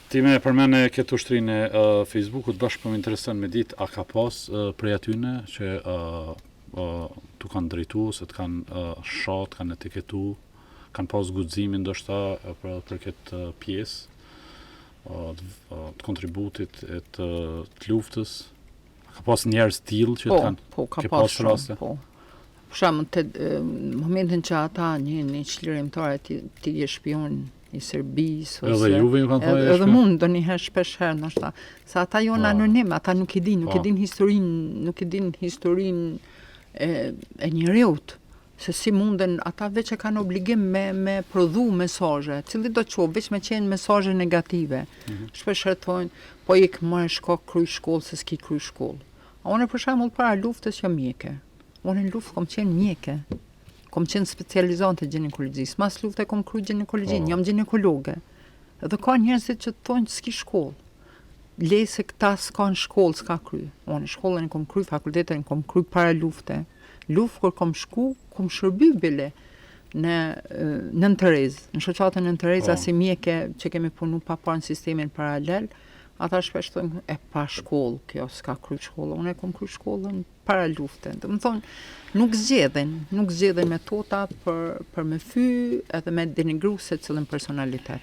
Ti me përmene këtë ushtrinë e Facebookut, bashkë për më interesën me ditë, a ka pas prej atyne që tu kanë drejtu, se të kanë shat, kanë etiketu, kanë pas guximin ndoshta për këtë pjesë të kontributit e të luftës. Ka pas njerëz tillë që të kanë ka pas raste. Për shembull, në momentin që ata një çlirimtare ti je spion i Serbisë ose edhe juve ju kanë thënë edhe mund ndonjëherë shpesh herë ndoshta se ata janë anonim, ata nuk e din historinë e njerëzit, se si munden ata veç e kanë obligim me prodhu mesazhe, cili do të qoftë veç me qenë mesazhe negative. Shpesh herë thonë, po ik më shko kryj shkollë se s'ki kryj shkollë. Unë për shembull para luftës jam mjeke. Unë në luftë kom qenë mjeke. Kom qenë specializante ginekologjisë. Mas lufte kom kryj ginekologjinë, jam ginekologe. Edhe ka njerëzit që thonë s'ki shkollë. Le se këta s'kan shkollë, s'ka kryj. Unë shkollën e kom kryj, fakultetin kom kryj para lufte. Luftë kur kom shku, kom shërby bile në Nën Terezë, në shoqatën Nën Terezë, si mjeke që kemi punu pa parë në sistemin paralel. Ata shpesh thonë, e pa shkollë, kjo s'ka kryj shkollë. Unë e kom kryj shkollën para lufte. Do të thonë, nuk zgjedhin metoda për me fy edhe me denigru se cilën personalitet.